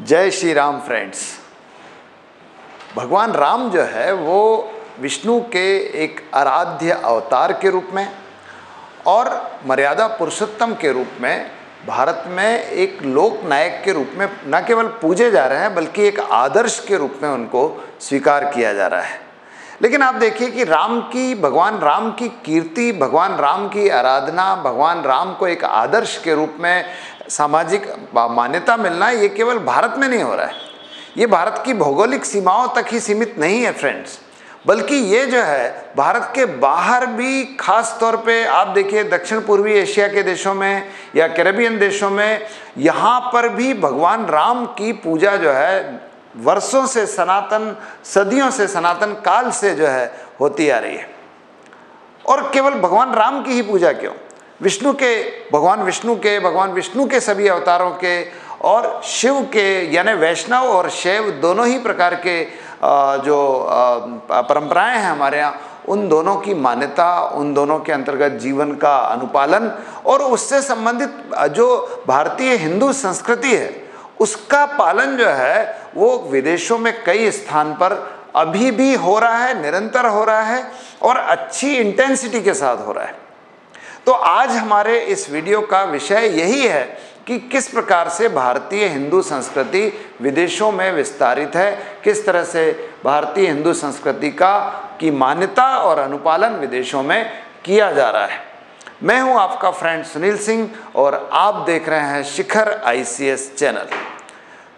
जय श्री राम फ्रेंड्स। भगवान राम जो है वो विष्णु के एक आराध्य अवतार के रूप में और मर्यादा पुरुषोत्तम के रूप में भारत में एक लोक नायक के रूप में न केवल पूजे जा रहे हैं बल्कि एक आदर्श के रूप में उनको स्वीकार किया जा रहा है। लेकिन आप देखिए कि भगवान राम की कीर्ति, भगवान राम की आराधना, भगवान राम को एक आदर्श के रूप में सामाजिक मान्यता मिलना ये केवल भारत में नहीं हो रहा है, ये भारत की भौगोलिक सीमाओं तक ही सीमित नहीं है फ्रेंड्स, बल्कि ये जो है भारत के बाहर भी, खास तौर पे आप देखिए दक्षिण पूर्वी एशिया के देशों में या कैरेबियन देशों में, यहाँ पर भी भगवान राम की पूजा जो है वर्षों से, सनातन सदियों से, सनातन काल से जो है होती आ रही है। और केवल भगवान राम की ही पूजा क्यों, भगवान विष्णु के सभी अवतारों के और शिव के यानी वैष्णव और शैव दोनों ही प्रकार के जो परंपराएं हैं हमारे यहाँ, उन दोनों की मान्यता, उन दोनों के अंतर्गत जीवन का अनुपालन और उससे संबंधित जो भारतीय हिंदू संस्कृति है उसका पालन जो है वो विदेशों में कई स्थान पर अभी भी हो रहा है, निरंतर हो रहा है और अच्छी इंटेंसिटी के साथ हो रहा है। तो आज हमारे इस वीडियो का विषय यही है कि किस प्रकार से भारतीय हिंदू संस्कृति विदेशों में विस्तारित है, किस तरह से भारतीय हिंदू संस्कृति की मान्यता और अनुपालन विदेशों में किया जा रहा है। मैं हूं आपका फ्रेंड सुनील सिंह और आप देख रहे हैं शिखर ICS चैनल।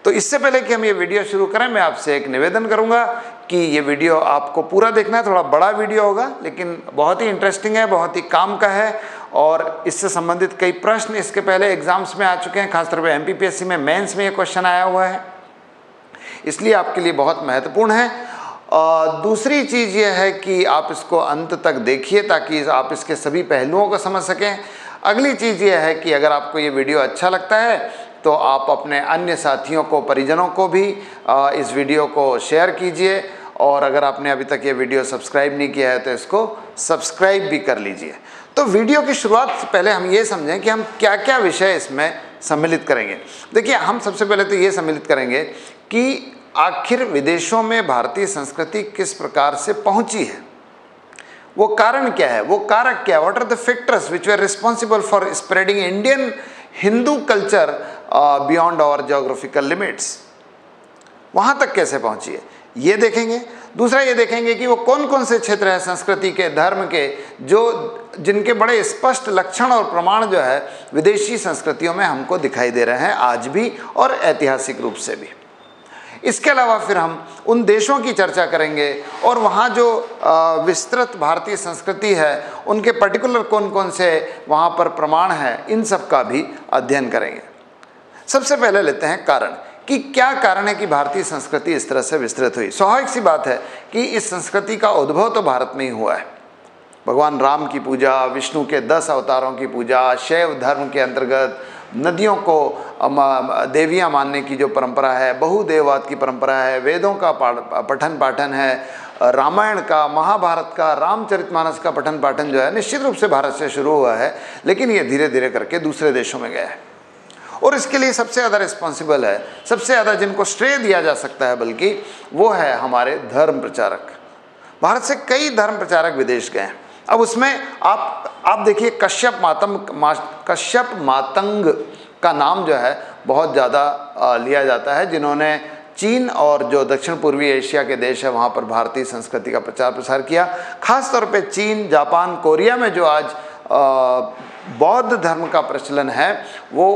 तो इससे पहले कि हम ये वीडियो शुरू करें, मैं आपसे एक निवेदन करूंगा कि ये वीडियो आपको पूरा देखना है। थोड़ा बड़ा वीडियो होगा लेकिन बहुत ही इंटरेस्टिंग है, बहुत ही काम का है और इससे संबंधित कई प्रश्न इसके पहले एग्जाम्स में आ चुके हैं, खासतौर पर MPPSC में मेंस में ये क्वेश्चन आया हुआ है, इसलिए आपके लिए बहुत महत्वपूर्ण है। दूसरी चीज़ ये है कि आप इसको अंत तक देखिए ताकि आप इसके सभी पहलुओं को समझ सकें। अगली चीज़ ये है कि अगर आपको ये वीडियो अच्छा लगता है तो आप अपने अन्य साथियों को, परिजनों को भी इस वीडियो को शेयर कीजिए और अगर आपने अभी तक ये वीडियो सब्सक्राइब नहीं किया है तो इसको सब्सक्राइब भी कर लीजिए। तो वीडियो की शुरुआत से पहले हम ये समझें कि हम क्या क्या विषय इसमें सम्मिलित करेंगे। देखिए, हम सबसे पहले तो ये सम्मिलित करेंगे कि आखिर विदेशों में भारतीय संस्कृति किस प्रकार से पहुंची है, वो कारण क्या है, वो कारक क्या है, what are the factors which were responsible for spreading Indian Hindu culture beyond our geographical limits, वहाँ तक कैसे पहुँची है ये देखेंगे। दूसरा ये देखेंगे कि वो कौन कौन से क्षेत्र हैं संस्कृति के, धर्म के, जिनके बड़े स्पष्ट लक्षण और प्रमाण जो है विदेशी संस्कृतियों में हमको दिखाई दे रहे हैं आज भी और ऐतिहासिक रूप से भी। इसके अलावा फिर हम उन देशों की चर्चा करेंगे और वहाँ जो विस्तृत भारतीय संस्कृति है उनके पर्टिकुलर कौन कौन से वहाँ पर प्रमाण हैं, इन सब का भी अध्ययन करेंगे। सबसे पहले लेते हैं कारण कि क्या कारण है कि भारतीय संस्कृति इस तरह से विस्तृत हुई। स्वाभाविक सी बात है कि इस संस्कृति का उद्भव तो भारत में ही हुआ है। भगवान राम की पूजा, विष्णु के 10 अवतारों की पूजा, शैव धर्म के अंतर्गत नदियों को देवियाँ मानने की जो परंपरा है, बहुदेववाद की परंपरा है, वेदों का पठन पाठन है, रामायण का, महाभारत का, रामचरितमानस का पठन पाठन जो है निश्चित रूप से भारत से शुरू हुआ है, लेकिन ये धीरे धीरे करके दूसरे देशों में गया है। और इसके लिए सबसे ज़्यादा रिस्पॉन्सिबल है, सबसे ज़्यादा जिनको श्रेय दिया जा सकता है बल्कि वो है हमारे धर्म प्रचारक। भारत से कई धर्म प्रचारक विदेश गए हैं। अब उसमें आप देखिए कश्यप मातंग का नाम जो है बहुत ज़्यादा लिया जाता है, जिन्होंने चीन और जो दक्षिण पूर्वी एशिया के देश है वहाँ पर भारतीय संस्कृति का प्रचार प्रसार किया। खास तौर पे चीन, जापान, कोरिया में जो आज बौद्ध धर्म का प्रचलन है वो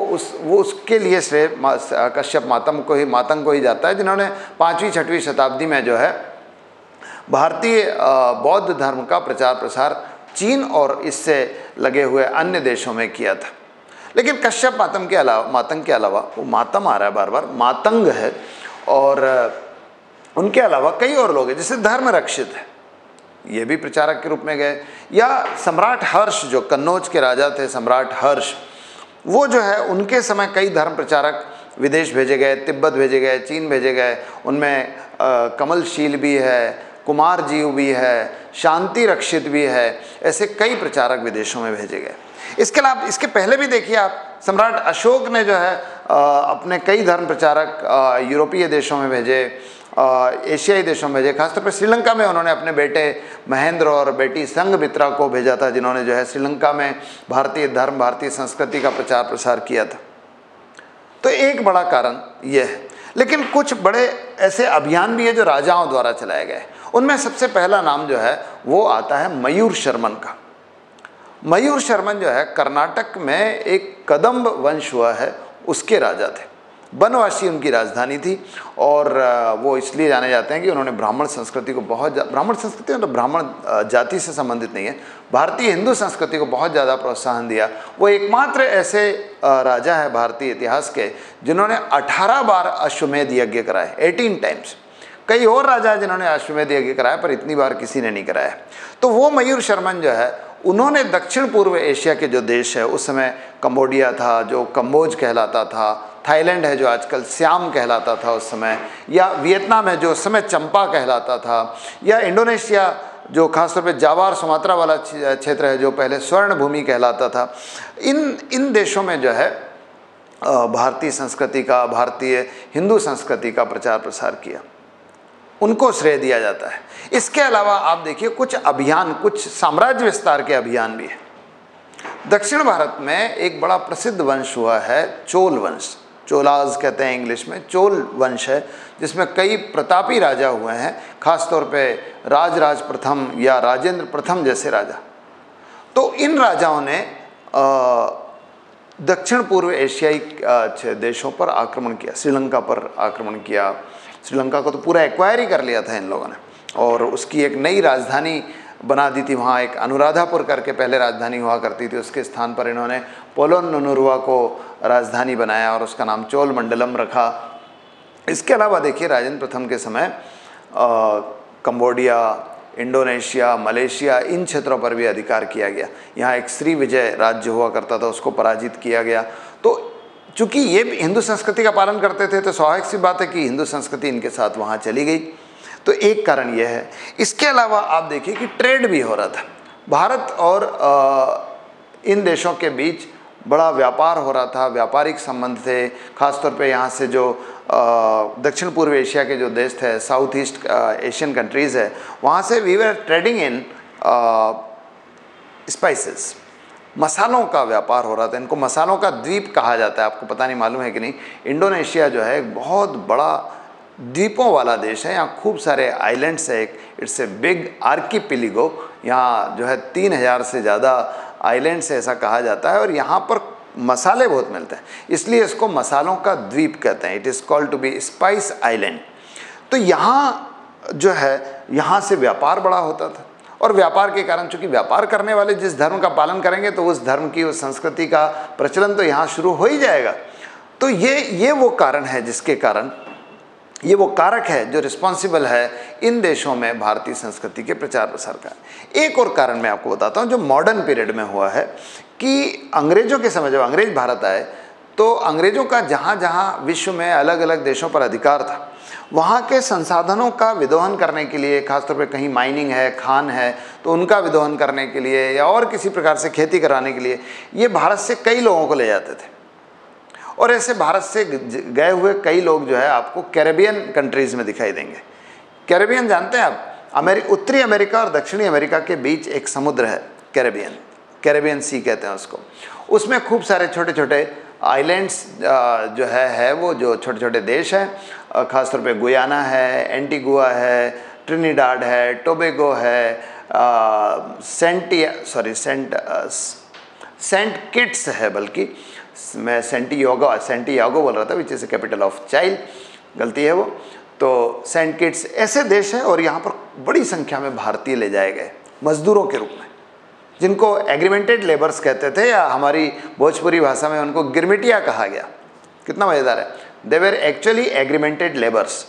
उसके लिए श्रेय कश्यप मातंग को ही जाता है, जिन्होंने 5वीं-6वीं शताब्दी में जो है भारतीय बौद्ध धर्म का प्रचार प्रसार चीन और इससे लगे हुए अन्य देशों में किया था। लेकिन कश्यप मातंग के अलावा वो मातम आ रहा है बार बार, मातंग है, और उनके अलावा कई और लोग हैं जैसे धर्म रक्षित है, ये भी प्रचारक के रूप में गए। या सम्राट हर्ष, जो कन्नौज के राजा थे सम्राट हर्ष, वो जो है उनके समय कई धर्म प्रचारक विदेश भेजे गए, तिब्बत भेजे गए, चीन भेजे गए। उनमें कमलशील भी है, कुमार जीव भी है, शांति रक्षित भी है, ऐसे कई प्रचारक विदेशों में भेजे गए। इसके अलावा इसके पहले भी देखिए आप, सम्राट अशोक ने जो है अपने कई धर्म प्रचारक यूरोपीय देशों में भेजे, एशियाई देशों में भेजे। खासतौर पर श्रीलंका में उन्होंने अपने बेटे महेंद्र और बेटी संघमित्रा को भेजा था, जिन्होंने जो है श्रीलंका में भारतीय धर्म, भारतीय संस्कृति का प्रचार प्रसार किया था। तो एक बड़ा कारण यह है। लेकिन कुछ बड़े ऐसे अभियान भी है जो राजाओं द्वारा चलाए गए। उनमें सबसे पहला नाम जो है वो आता है मयूर शर्मन का। मयूर शर्मन जो है कर्नाटक में एक कदम्ब वंश हुआ है, उसके राजा थे। बनवासी उनकी राजधानी थी और वो इसलिए जाने जाते हैं कि उन्होंने ब्राह्मण संस्कृति को ब्राह्मण संस्कृति मतलब ब्राह्मण जाति से संबंधित नहीं है, भारतीय हिंदू संस्कृति को बहुत ज़्यादा प्रोत्साहन दिया। वो एकमात्र ऐसे राजा है भारतीय इतिहास के जिन्होंने 18 बार अश्वमेध यज्ञ कराए, 18 टाइम्स। कई और राजा जिन्होंने अश्वमेध यज्ञ कराया, पर इतनी बार किसी ने नहीं कराया। तो वो मयूर शर्मन जो है, उन्होंने दक्षिण पूर्व एशिया के जो देश है, उस समय कंबोडिया था जो कंबोज कहलाता था, थाईलैंड है जो आजकल सियाम कहलाता था उस समय, या वियतनाम है जो उस समय चंपा कहलाता था, या इंडोनेशिया जो खासतौर पे जावा और सुमात्रा वाला क्षेत्र है जो पहले स्वर्ण भूमि कहलाता था। इन देशों में जो है भारतीय संस्कृति का, भारतीय हिंदू संस्कृति का प्रचार प्रसार किया, उनको श्रेय दिया जाता है। इसके अलावा आप देखिए कुछ अभियान, कुछ साम्राज्य विस्तार के अभियान भी है। दक्षिण भारत में एक बड़ा प्रसिद्ध वंश हुआ है चोल वंश, चोलाज कहते हैं इंग्लिश में। चोल वंश है जिसमें कई प्रतापी राजा हुए हैं, खासतौर पे राजराज प्रथम या राजेंद्र प्रथम जैसे राजा। तो इन राजाओं ने दक्षिण पूर्व एशियाई देशों पर आक्रमण किया, श्रीलंका पर आक्रमण किया। श्रीलंका को तो पूरा एक्वायर ही कर लिया था इन लोगों ने, और उसकी एक नई राजधानी बना दी थी। वहाँ एक अनुराधापुर करके पहले राजधानी हुआ करती थी, उसके स्थान पर इन्होंने पोलोननुरुवा को राजधानी बनाया और उसका नाम चोल मंडलम रखा। इसके अलावा देखिए राजेंद्र प्रथम के समय कंबोडिया, इंडोनेशिया, मलेशिया, इन क्षेत्रों पर भी अधिकार किया गया। यहाँ एक श्री विजय राज्य हुआ करता था, उसको पराजित किया गया। तो चूँकि ये हिंदू संस्कृति का पालन करते थे, तो स्वाभाविक सी बात है कि हिंदू संस्कृति इनके साथ वहाँ चली गई। तो एक कारण यह है। इसके अलावा आप देखिए कि ट्रेड भी हो रहा था। भारत और इन देशों के बीच बड़ा व्यापार हो रहा था, व्यापारिक संबंध थे। खासतौर पे यहाँ से जो दक्षिण पूर्व एशिया के जो देश थे, साउथ ईस्ट एशियन कंट्रीज़ है, वहाँ से we were trading in spices, मसालों का व्यापार हो रहा था। इनको मसालों का द्वीप कहा जाता है, आपको पता नहीं मालूम है कि नहीं। इंडोनेशिया जो है एक बहुत बड़ा द्वीपों वाला देश है, यहाँ खूब सारे आइलैंड्स है। इट्स ए बिग आर्किपिलिगो, यहाँ जो है 3000 से ज़्यादा आइलैंड्स है ऐसा कहा जाता है, और यहाँ पर मसाले बहुत मिलते हैं, इसलिए इसको मसालों का द्वीप कहते हैं। It is called to be spice island. तो यहाँ जो है, यहाँ से व्यापार बड़ा होता था, और व्यापार के कारण, चूँकि व्यापार करने वाले जिस धर्म का पालन करेंगे तो उस धर्म की, उस संस्कृति का प्रचलन तो यहाँ शुरू हो ही जाएगा। तो ये वो कारण है जिसके कारण, ये वो कारक है जो रिस्पॉन्सिबल है इन देशों में भारतीय संस्कृति के प्रचार प्रसार का। एक और कारण मैं आपको बताता हूँ जो मॉडर्न पीरियड में हुआ है, कि अंग्रेज़ों के समय जब अंग्रेज भारत आए, तो अंग्रेज़ों का जहाँ जहाँ विश्व में अलग अलग देशों पर अधिकार था, वहाँ के संसाधनों का विदोहन करने के लिए, खासतौर पे कहीं माइनिंग है, खान है, तो उनका विदोहन करने के लिए, या और किसी प्रकार से खेती कराने के लिए, ये भारत से कई लोगों को ले जाते थे। और ऐसे भारत से गए हुए कई लोग जो है आपको कैरेबियन कंट्रीज़ में दिखाई देंगे। कैरेबियन जानते हैं आप? उत्तरी अमेरिका और दक्षिणी अमेरिका के बीच एक समुद्र है कैरेबियन सी कहते हैं उसको। उसमें खूब सारे छोटे छोटे आइलैंड्स जो है वो जो छोटे छोटे देश हैं, ख़ासतौर पे गुयाना है, एंटीगुआ है, ट्रिनिडाड है, टोबेगो है, सेंट किट्स है, बल्कि मैं सेंटियागो बोल रहा था, विच इज़ कैपिटल ऑफ चाइल, गलती है वो। तो सेंट किट्स ऐसे देश हैं, और यहाँ पर बड़ी संख्या में भारतीय ले जाए गए मजदूरों के रूप में, जिनको एग्रीमेंटेड लेबर्स कहते थे, या हमारी भोजपुरी भाषा में उनको गिरमिटिया कहा गया। कितना मज़ेदार है। They were actually agreemented labours,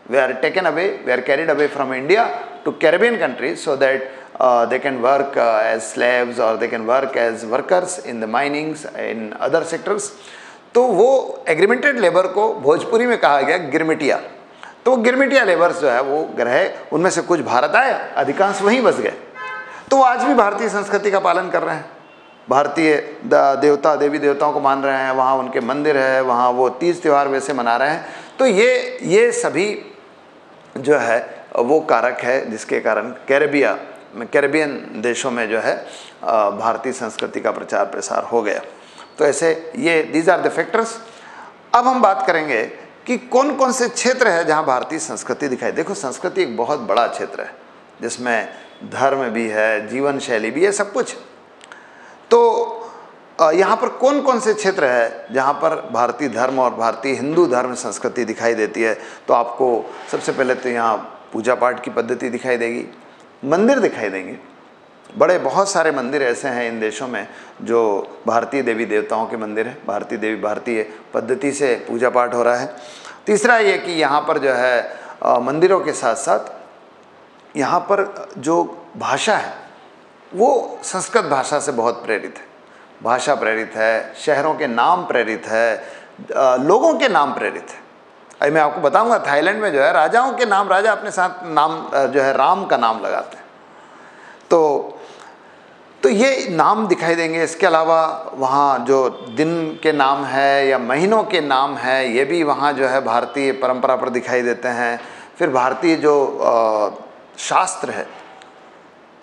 they are taken away, they are carried away from India to Caribbean countries so that they can work as slaves or they can work as workers in the minings in other sectors। तो वो एग्रीमेंटेड labour को भोजपुरी में कहा गया गिरमिटिया। तो गिरमिटिया labours जो है वो ग्रह, उनमें से कुछ भारत आए, अधिकांश वहीं बस गए। तो वो आज भी भारतीय संस्कृति का पालन कर रहे हैं, भारतीय देवता देवी देवताओं को मान रहे हैं, वहाँ उनके मंदिर है, वहाँ वो तीज त्यौहार वैसे मना रहे हैं। तो ये सभी जो है वो कारक है जिसके कारण कैरेबियन देशों में जो है भारतीय संस्कृति का प्रचार प्रसार हो गया। तो ऐसे ये दीज आर द फैक्टर्स। अब हम बात करेंगे कि कौन कौन से क्षेत्र है जहाँ भारतीय संस्कृति दिखाई। देखो, संस्कृति एक बहुत बड़ा क्षेत्र है जिसमें धर्म भी है, जीवन शैली भी है, सब कुछ। तो यहाँ पर कौन कौन से क्षेत्र है जहाँ पर भारतीय धर्म और भारतीय हिंदू धर्म संस्कृति दिखाई देती है। तो आपको सबसे पहले तो यहाँ पूजा पाठ की पद्धति दिखाई देगी, मंदिर दिखाई देंगे। बहुत सारे मंदिर ऐसे हैं इन देशों में जो भारतीय देवी देवताओं के मंदिर हैं, भारतीय पद्धति से पूजा पाठ हो रहा है। तीसरा ये कि यहाँ पर जो है मंदिरों के साथ साथ यहाँ पर जो भाषा है वो संस्कृत भाषा से बहुत प्रेरित है, भाषा प्रेरित है, शहरों के नाम प्रेरित है, लोगों के नाम प्रेरित है। अभी मैं आपको बताऊंगा, थाईलैंड में जो है राजाओं के नाम, राजा अपने साथ नाम जो है राम का नाम लगाते हैं। तो ये नाम दिखाई देंगे। इसके अलावा वहाँ जो दिन के नाम है या महीनों के नाम है, ये भी वहाँ जो है भारतीय परंपरा पर दिखाई देते हैं। फिर भारतीय जो शास्त्र है,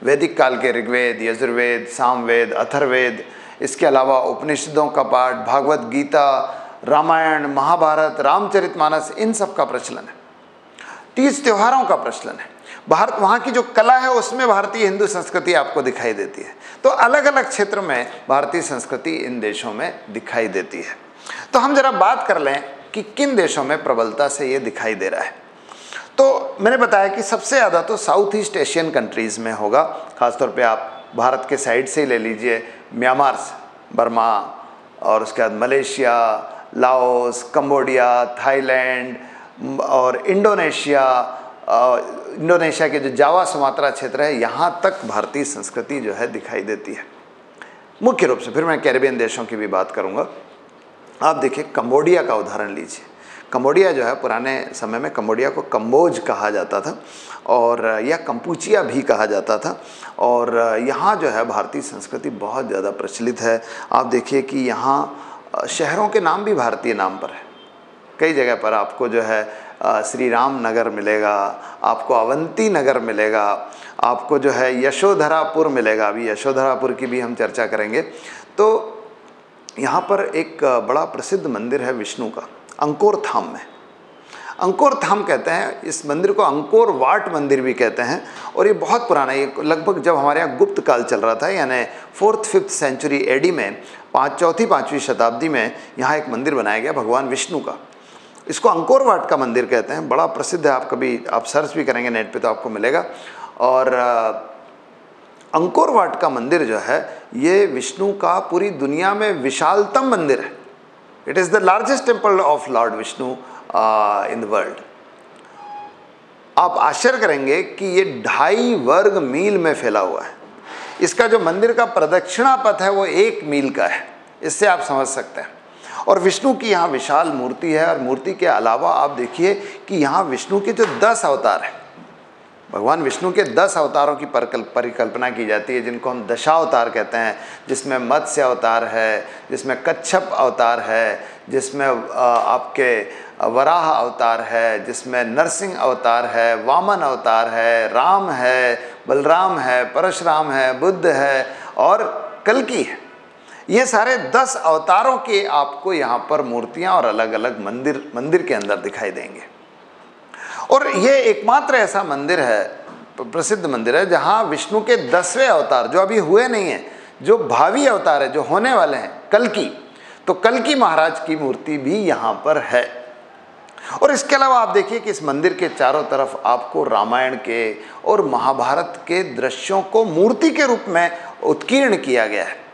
वैदिक काल के ऋग्वेद, यजुर्वेद, सामवेद, अथर्ववेद, इसके अलावा उपनिषदों का पाठ, भागवत गीता, रामायण, महाभारत, रामचरितमानस, इन सब का प्रचलन है। तीज त्योहारों का प्रचलन है। वहाँ की जो कला है उसमें भारतीय हिंदू संस्कृति आपको दिखाई देती है। तो अलग अलग क्षेत्र में भारतीय संस्कृति इन देशों में दिखाई देती है। तो हम जरा बात कर लें कि किन देशों में प्रबलता से ये दिखाई दे रहा है। तो मैंने बताया कि सबसे ज़्यादा तो साउथ ईस्ट एशियन कंट्रीज़ में होगा। ख़ासतौर पे आप भारत के साइड से ही ले लीजिए, म्यांमार से, बर्मा, और उसके बाद मलेशिया, लाओस, कंबोडिया, थाईलैंड और इंडोनेशिया के जो जावा सुमात्रा क्षेत्र है, यहाँ तक भारतीय संस्कृति जो है दिखाई देती है मुख्य रूप से। फिर मैं कैरेबियन देशों की भी बात करूँगा। आप देखिए, कंबोडिया का उदाहरण लीजिए। कंबोडिया जो है, पुराने समय में कंबोडिया को कंबोज कहा जाता था और या कंपूचिया भी कहा जाता था। और यहाँ जो है भारतीय संस्कृति बहुत ज़्यादा प्रचलित है। आप देखिए कि यहाँ शहरों के नाम भी भारतीय नाम पर है। कई जगह पर आपको जो है श्री राम नगर मिलेगा, आपको अवंती नगर मिलेगा, आपको जो है यशोधरापुर मिलेगा। अभी यशोधरापुर की भी हम चर्चा करेंगे। तो यहाँ पर एक बड़ा प्रसिद्ध मंदिर है विष्णु का, अंकोर धाम में। अंकोर धाम कहते हैं इस मंदिर को, अंकोर वाट मंदिर भी कहते हैं। और ये बहुत पुराना है, ये लगभग जब हमारे यहाँ गुप्त काल चल रहा था, यानी 4th-5th सेंचुरी एडी में, 4वीं-5वीं शताब्दी में यहाँ एक मंदिर बनाया गया भगवान विष्णु का। इसको अंकोर वाट का मंदिर कहते हैं, बड़ा प्रसिद्ध है। आप सर्च भी करेंगे नेट पे तो आपको मिलेगा। और अंकोर वाट का मंदिर जो है ये विष्णु का पूरी दुनिया में विशालतम मंदिर है। It is the largest temple of Lord Vishnu in the world. आप आश्चर्य करेंगे कि ये 2.5 वर्ग मील में फैला हुआ है। इसका जो मंदिर का प्रदक्षिणा पथ है वो 1 मील का है। इससे आप समझ सकते हैं। और विष्णु की यहाँ विशाल मूर्ति है। और मूर्ति के अलावा आप देखिए कि यहाँ विष्णु के जो 10 अवतार हैं, भगवान विष्णु के 10 अवतारों की परिकल्पना की जाती है, जिनको हम दशावतार कहते हैं, जिसमें मत्स्य अवतार है, जिसमें कच्छप अवतार है, जिसमें आपके वराह अवतार है, जिसमें नरसिंह अवतार है, वामन अवतार है, राम है, बलराम है, परशुराम है, बुद्ध है और कल्कि है। ये सारे 10 अवतारों के आपको यहाँ पर मूर्तियाँ और अलग अलग मंदिर के अंदर दिखाई देंगे। और ये एकमात्र ऐसा मंदिर है, प्रसिद्ध मंदिर है, जहाँ विष्णु के 10वें अवतार जो अभी हुए नहीं हैं, जो भावी अवतार है, जो होने वाले हैं, कल्कि, तो कल्कि महाराज की मूर्ति भी यहाँ पर है। और इसके अलावा आप देखिए कि इस मंदिर के चारों तरफ आपको रामायण के और महाभारत के दृश्यों को मूर्ति के रूप में उत्कीर्ण किया गया है।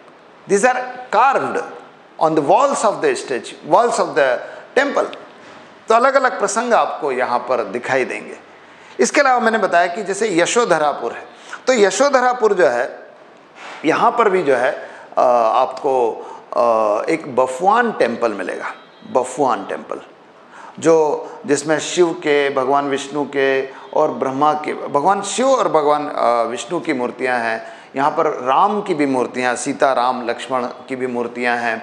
These are carved on the walls of the statue, walls of the temple। तो अलग अलग प्रसंग आपको यहाँ पर दिखाई देंगे। इसके अलावा मैंने बताया कि जैसे यशोधरापुर है, तो यशोधरापुर जो है यहाँ पर भी जो है आपको एक बफुआन टेम्पल मिलेगा। बफुआन टेम्पल, जिसमें शिव के, भगवान विष्णु के और ब्रह्मा के, भगवान शिव और भगवान विष्णु की मूर्तियां हैं। यहाँ पर राम की भी मूर्तियाँ, सीता राम लक्ष्मण की भी मूर्तियाँ हैं,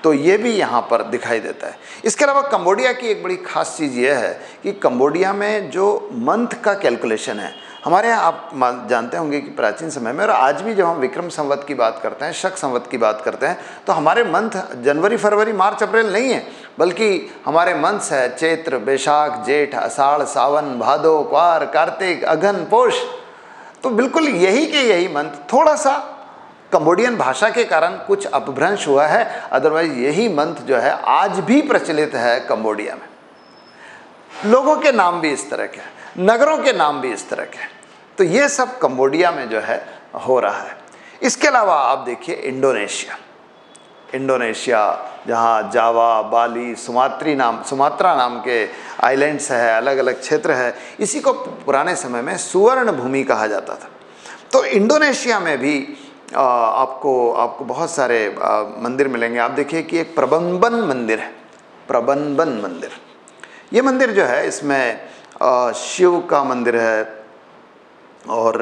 तो ये भी यहाँ पर दिखाई देता है। इसके अलावा कंबोडिया की एक बड़ी ख़ास चीज़ ये है कि कंबोडिया में जो मंथ का कैलकुलेशन है, हमारे यहाँ आप जानते होंगे कि प्राचीन समय में और आज भी जब हम विक्रम संवत की बात करते हैं, शक संवत की बात करते हैं, तो हमारे मंथ जनवरी फरवरी मार्च अप्रैल नहीं है, बल्कि हमारे मंथ्स है चैत्र, बैशाख, जेठ, आषाढ़, सावन, भादो, क्वार, कार्तिक, अघन, पोष। तो बिल्कुल यही के यही मंथ, थोड़ा सा कंबोडियन भाषा के कारण कुछ अपभ्रंश हुआ है, अदरवाइज यही मंथ जो है आज भी प्रचलित है कंबोडिया में। लोगों के नाम भी इस तरह के हैं, नगरों के नाम भी इस तरह के हैं। तो ये सब कंबोडिया में जो है हो रहा है। इसके अलावा आप देखिए इंडोनेशिया जहाँ जावा, बाली, सुमात्रा नाम के आइलैंड्स है, अलग अलग क्षेत्र है, इसी को पुराने समय में सुवर्ण भूमि कहा जाता था। तो इंडोनेशिया में भी आपको बहुत सारे मंदिर मिलेंगे। आप देखिए कि एक प्रबंबन मंदिर है, प्रबंबन मंदिर। ये मंदिर जो है इसमें शिव का मंदिर है और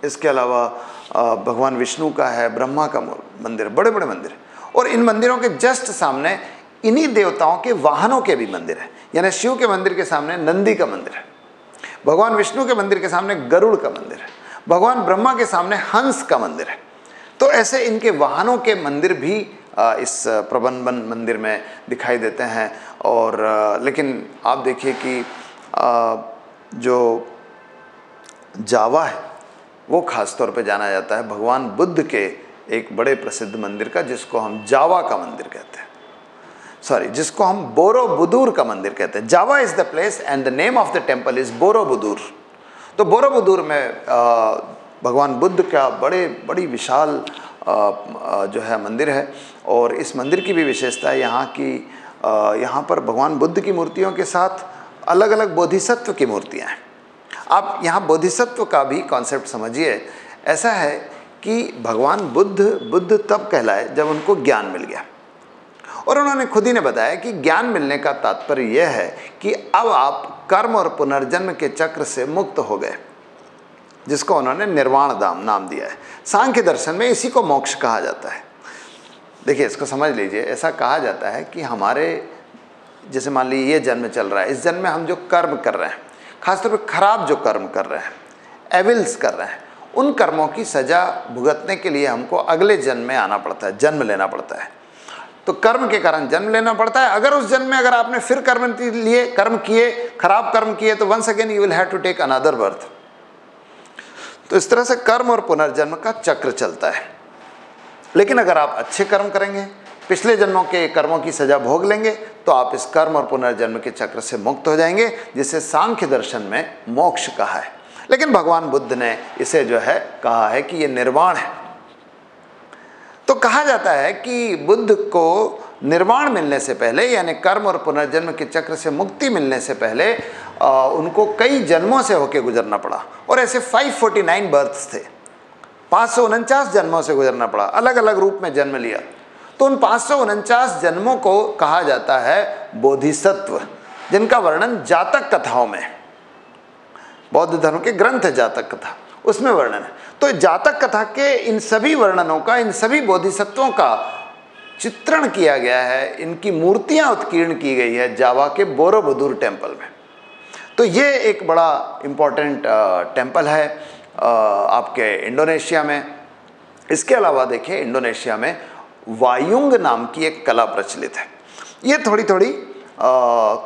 इसके अलावा भगवान विष्णु का है, ब्रह्मा का मंदिर, बड़े बड़े मंदिर। और इन मंदिरों के जस्ट सामने इन्हीं देवताओं के वाहनों के भी मंदिर है, यानी शिव के मंदिर के सामने नंदी का मंदिर है, भगवान विष्णु के मंदिर के सामने गरुड़ का मंदिर है, भगवान ब्रह्मा के सामने हंस का मंदिर है। तो ऐसे इनके वाहनों के मंदिर भी इस प्रबंबन मंदिर में दिखाई देते हैं। और लेकिन आप देखिए कि जो जावा है वो ख़ास तौर पे जाना जाता है भगवान बुद्ध के एक बड़े प्रसिद्ध मंदिर का, जिसको हम जावा का मंदिर कहते हैं, जिसको हम बोरोबुदुर का मंदिर कहते हैं। जावा is the place and the name of the temple is Borobudur. तो बोरोबुदुर में भगवान बुद्ध का बड़ी विशाल जो है मंदिर है। और इस मंदिर की भी विशेषता है यहाँ पर भगवान बुद्ध की मूर्तियों के साथ अलग अलग बोधिसत्व की मूर्तियाँ हैं। आप यहाँ बोधिसत्व का भी कॉन्सेप्ट समझिए। ऐसा है कि भगवान बुद्ध तब कहलाए जब उनको ज्ञान मिल गया, और उन्होंने खुद ही ने बताया कि ज्ञान मिलने का तात्पर्य यह है कि अब आप कर्म और पुनर्जन्म के चक्र से मुक्त हो गए, जिसको उन्होंने निर्वाण नाम दिया है। सांख्य दर्शन में इसी को मोक्ष कहा जाता है। देखिए इसको समझ लीजिए, ऐसा कहा जाता है कि हमारे जैसे मान लीजिए ये जन्म चल रहा है, इस जन्म में हम जो कर्म कर रहे हैं, खासतौर पर खराब जो कर्म कर रहे हैं, एविल्स कर रहे हैं, उन कर्मों की सज़ा भुगतने के लिए हमको अगले जन्म में आना पड़ता है, जन्म लेना पड़ता है। तो कर्म के कारण जन्म लेना पड़ता है। अगर उस जन्म में अगर आपने फिर कर्म किए, खराब कर्म किए, तो once again you will have to take another birth. तो इस तरह से कर्म और पुनर्जन्म का चक्र चलता है। लेकिन अगर आप अच्छे कर्म करेंगे, पिछले जन्मों के कर्मों की सजा भोग लेंगे, तो आप इस कर्म और पुनर्जन्म के चक्र से मुक्त हो जाएंगे, जिसे सांख्य दर्शन में मोक्ष कहा है। लेकिन भगवान बुद्ध ने इसे जो है कहा है कि ये निर्वाण है। तो कहा जाता है कि बुद्ध को निर्वाण मिलने से पहले, यानी कर्म और पुनर्जन्म के चक्र से मुक्ति मिलने से पहले उनको कई जन्मों से होकर गुजरना पड़ा। और ऐसे 549 बर्थ्स थे, 549 जन्मों से गुजरना पड़ा, अलग अलग रूप में जन्म लिया। तो उन 549 जन्मों को कहा जाता है बोधिसत्व, जिनका वर्णन जातक कथाओं में, बौद्ध धर्म के ग्रंथ है जातक कथा, उसमें वर्णन है। तो जातक कथा के इन सभी वर्णनों का, इन सभी बोधिसत्वों का चित्रण किया गया है, इनकी मूर्तियां उत्कीर्ण की गई है जावा के बोरोबुदुर टेम्पल में। तो ये एक बड़ा इम्पोर्टेंट टेम्पल है आपके इंडोनेशिया में। इसके अलावा देखिए इंडोनेशिया में वायुंग नाम की एक कला प्रचलित है। ये थोड़ी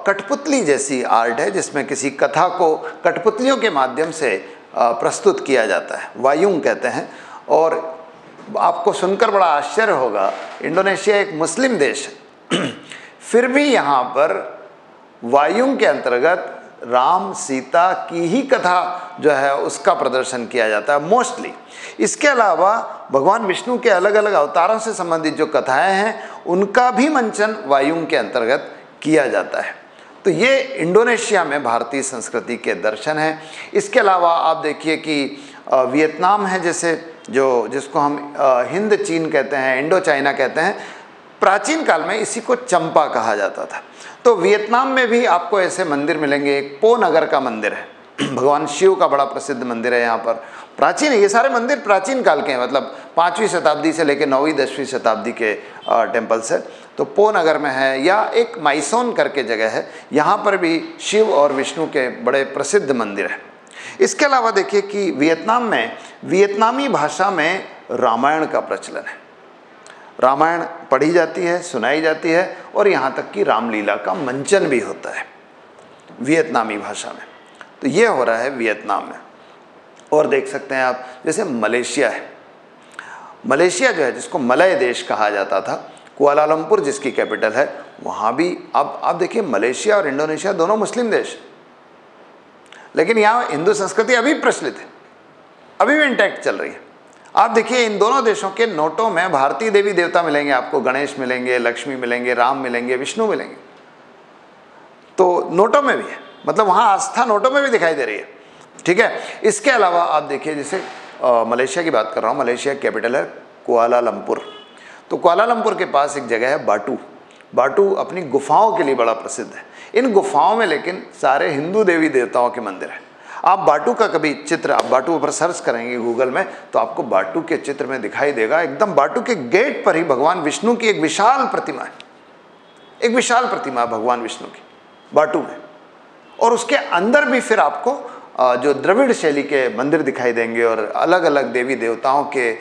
कठपुतली जैसी आर्ट है, जिसमें किसी कथा को कठपुतलियों के माध्यम से प्रस्तुत किया जाता है, वायुंग कहते हैं। और आपको सुनकर बड़ा आश्चर्य होगा, इंडोनेशिया एक मुस्लिम देश है, फिर भी यहाँ पर वायुंग के अंतर्गत राम सीता की ही कथा जो है उसका प्रदर्शन किया जाता है मोस्टली। इसके अलावा भगवान विष्णु के अलग अलग अवतारों से संबंधित जो कथाएं हैं, उनका भी मंचन वायुंग के अंतर्गत किया जाता है। तो ये इंडोनेशिया में भारतीय संस्कृति के दर्शन हैं। इसके अलावा आप देखिए कि वियतनाम है, जैसे जिसको हम हिंद चीन कहते हैं, इंडो चाइना कहते हैं, प्राचीन काल में इसी को चंपा कहा जाता था। तो वियतनाम में भी आपको ऐसे मंदिर मिलेंगे। एक पो नगर का मंदिर है, भगवान शिव का बड़ा प्रसिद्ध मंदिर है यहाँ पर। प्राचीन, ये सारे मंदिर प्राचीन काल के हैं, मतलब 5वीं शताब्दी से लेकर 9वीं 10वीं शताब्दी के टेम्पल्स है। तो पो नगर में है, या एक माइसोन करके जगह है, यहाँ पर भी शिव और विष्णु के बड़े प्रसिद्ध मंदिर हैं। इसके अलावा देखिए कि वियतनाम में वियतनामी भाषा में रामायण का प्रचलन है। रामायण पढ़ी जाती है, सुनाई जाती है, और यहाँ तक कि रामलीला का मंचन भी होता है वियतनामी भाषा में। तो ये हो रहा है वियतनाम में। और देख सकते हैं आप, जैसे मलेशिया है। मलेशिया जो है, जिसको मलय देश कहा जाता था, कुआलालंपुर जिसकी कैपिटल है, वहाँ भी अब आप देखिए मलेशिया और इंडोनेशिया दोनों मुस्लिम देश, लेकिन यहाँ हिंदू संस्कृति अभी प्रचलित है, अभी भी इंटैक्ट चल रही है। आप देखिए इन दोनों देशों के नोटों में भारतीय देवी देवता मिलेंगे आपको, गणेश मिलेंगे, लक्ष्मी मिलेंगे, राम मिलेंगे, विष्णु मिलेंगे। तो नोटों में भी है, मतलब वहाँ आस्था नोटों में भी दिखाई दे रही है। ठीक है। इसके अलावा आप देखिए, जैसे मलेशिया की बात कर रहा हूँ, मलेशिया की कैपिटल है कुआलालंपुर। तो कुआलालंपुर के पास एक जगह है बाटू। बाटू अपनी गुफाओं के लिए बड़ा प्रसिद्ध है। इन गुफाओं में लेकिन सारे हिंदू देवी देवताओं के मंदिर हैं। आप बाटू का कभी चित्र, आप बाटू पर सर्च करेंगे गूगल में, तो आपको बाटू के चित्र में दिखाई देगा, एकदम बाटू के गेट पर ही भगवान विष्णु की एक विशाल प्रतिमा है। एक विशाल प्रतिमा है भगवान विष्णु की बाटू में। और उसके अंदर भी फिर आपको जो द्रविड़ शैली के मंदिर दिखाई देंगे और अलग अलग देवी देवताओं के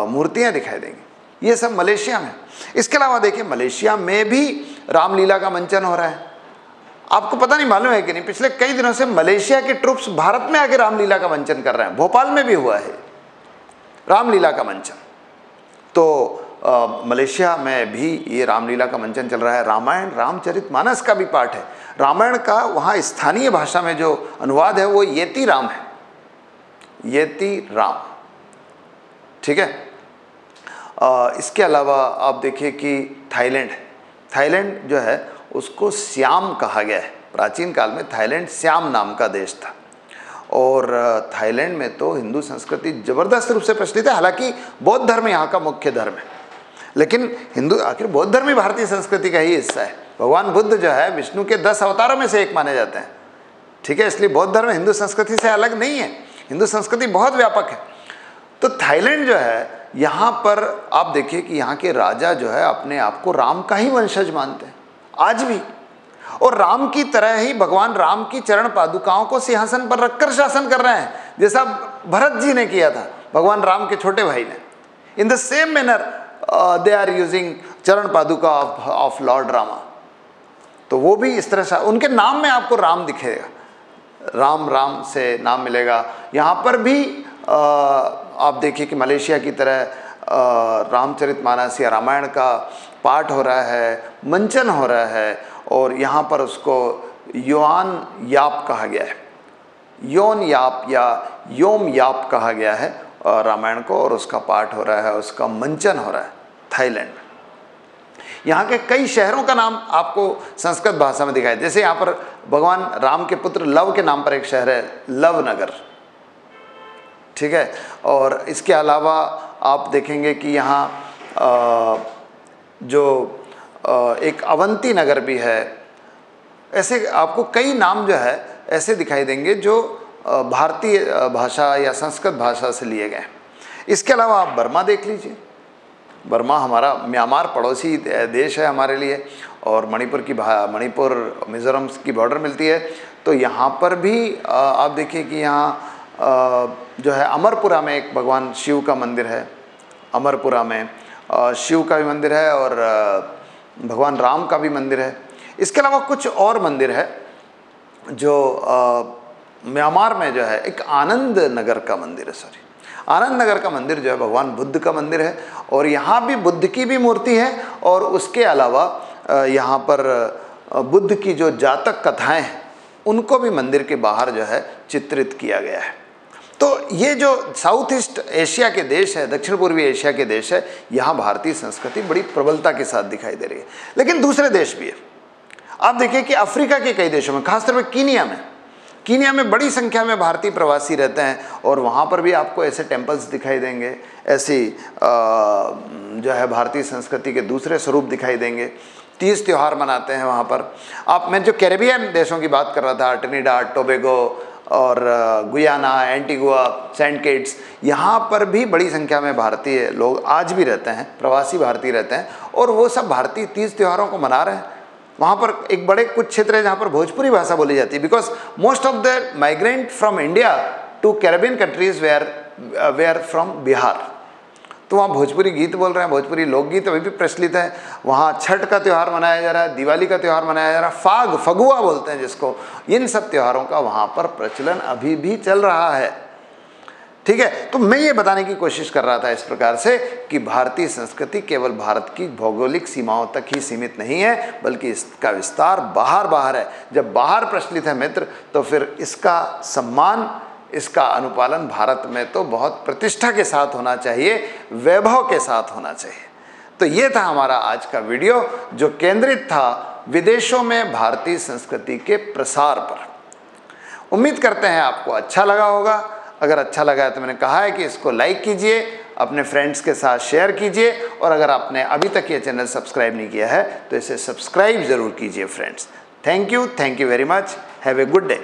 मूर्तियाँ दिखाई देंगी। ये सब मलेशिया में। इसके अलावा देखिए मलेशिया में भी रामलीला का मंचन हो रहा है। आपको पता नहीं, मालूम है कि नहीं, पिछले कई दिनों से मलेशिया के ट्रुप्स भारत में आके रामलीला का मंचन कर रहे हैं। भोपाल में भी हुआ है रामलीला का मंचन। तो मलेशिया में भी ये रामलीला का मंचन चल रहा है। रामायण, रामचरितमानस का भी पाठ है। रामायण का वहाँ स्थानीय भाषा में जो अनुवाद है वो येती राम है, येती राम। ठीक है। इसके अलावा आप देखिए कि थाईलैंड जो है उसको श्याम कहा गया है। प्राचीन काल में थाईलैंड श्याम नाम का देश था। और थाईलैंड में तो हिंदू संस्कृति ज़बरदस्त रूप से प्रचलित है। हालांकि बौद्ध धर्म यहाँ का मुख्य धर्म है, लेकिन हिंदू, आखिर बौद्ध धर्म भी भारतीय संस्कृति का ही हिस्सा है। भगवान बुद्ध जो है विष्णु के 10 अवतारों में से एक माने जाते हैं। ठीक है। इसलिए बौद्ध धर्म हिंदू संस्कृति से अलग नहीं है। हिंदू संस्कृति बहुत व्यापक है। तो थाईलैंड जो है, यहाँ पर आप देखिए कि यहाँ के राजा जो है अपने आप को राम का ही वंशज मानते हैं आज भी। और राम की तरह ही भगवान राम की चरण पादुकाओं को सिंहासन पर रखकर शासन कर रहे हैं, जैसा भरत जी ने किया था, भगवान राम के छोटे भाई ने। In the same manner they are using charan paduka of Lord Rama. तो वो भी इस तरह से, उनके नाम में आपको राम दिखेगा, राम से नाम मिलेगा। यहाँ पर भी आप देखिए कि मलेशिया की तरह रामचरितमानस या रामायण का पाठ हो रहा है, मंचन हो रहा है। और यहाँ पर उसको योन याप कहा गया है, योन याप या योम याप कहा गया है रामायण को, और उसका पाठ हो रहा है, उसका मंचन हो रहा है थाईलैंड में। यहाँ के कई शहरों का नाम आपको संस्कृत भाषा में दिखाई, जैसे यहाँ पर भगवान राम के पुत्र लव के नाम पर एक शहर है, लवनगर। ठीक है। और इसके अलावा आप देखेंगे कि यहाँ जो एक अवंती नगर भी है। ऐसे आपको कई नाम जो है ऐसे दिखाई देंगे जो भारतीय भाषा या संस्कृत भाषा से लिए गए। इसके अलावा आप बर्मा देख लीजिए। बर्मा हमारा, म्यांमार पड़ोसी देश है हमारे लिए, और मणिपुर मिज़ोरम की बॉर्डर मिलती है। तो यहाँ पर भी आप देखिए कि यहाँ जो है अमरपुरा में एक भगवान शिव का मंदिर है। अमरपुरा में शिव का भी मंदिर है और भगवान राम का भी मंदिर है। इसके अलावा कुछ और मंदिर है जो म्यांमार में जो है, एक आनंद नगर का मंदिर है, आनंद नगर का मंदिर जो है भगवान बुद्ध का मंदिर है। और यहाँ भी बुद्ध की भी मूर्ति है, और उसके अलावा यहाँ पर बुद्ध की जो जातक कथाएं हैं उनको भी मंदिर के बाहर जो है चित्रित किया गया है। तो ये जो साउथ ईस्ट एशिया के देश है, दक्षिण पूर्वी एशिया के देश है, यहाँ भारतीय संस्कृति बड़ी प्रबलता के साथ दिखाई दे रही है। लेकिन दूसरे देश भी है। आप देखिए कि अफ्रीका के कई देशों में, खासतौर पर कीनिया में बड़ी संख्या में भारतीय प्रवासी रहते हैं, और वहाँ पर भी आपको ऐसे टेम्पल्स दिखाई देंगे, ऐसी जो है भारतीय संस्कृति के दूसरे स्वरूप दिखाई देंगे। 30 त्यौहार मनाते हैं वहाँ पर। मैं जो कैरेबियन देशों की बात कर रहा था, ट्रिनिडाड, टोबैगो और गुयाना, एंटीगुआ, सेंट किट्स, यहाँ पर भी बड़ी संख्या में भारतीय लोग आज भी रहते हैं, प्रवासी भारतीय रहते हैं, और वो सब भारतीय 30 त्योहारों को मना रहे हैं। वहाँ पर एक बड़े कुछ क्षेत्र है जहाँ पर भोजपुरी भाषा बोली जाती है, because most of the migrant from India to Caribbean countries were from Bihar. तो वहाँ भोजपुरी गीत बोल रहे हैं, भोजपुरी लोकगीत अभी भी प्रचलित है। वहाँ छठ का त्यौहार मनाया जा रहा है, दिवाली का त्यौहार मनाया जा रहा है, फगुआ बोलते हैं जिसको, इन सब त्योहारों का वहाँ पर प्रचलन अभी भी चल रहा है। ठीक है, तो मैं ये बताने की कोशिश कर रहा था इस प्रकार से कि भारतीय संस्कृति केवल भारत की भौगोलिक सीमाओं तक ही सीमित नहीं है, बल्कि इसका विस्तार बाहर है। जब बाहर प्रचलित है मित्र, तो फिर इसका सम्मान, इसका अनुपालन भारत में तो बहुत प्रतिष्ठा के साथ होना चाहिए, वैभव के साथ होना चाहिए। तो ये था हमारा आज का वीडियो, जो केंद्रित था विदेशों में भारतीय संस्कृति के प्रसार पर। उम्मीद करते हैं आपको अच्छा लगा होगा। अगर अच्छा लगा है तो मैंने कहा है कि इसको लाइक कीजिए, अपने फ्रेंड्स के साथ शेयर कीजिए, और अगर आपने अभी तक ये चैनल सब्सक्राइब नहीं किया है तो इसे सब्सक्राइब ज़रूर कीजिए friends. Thank you very much. Have a good day.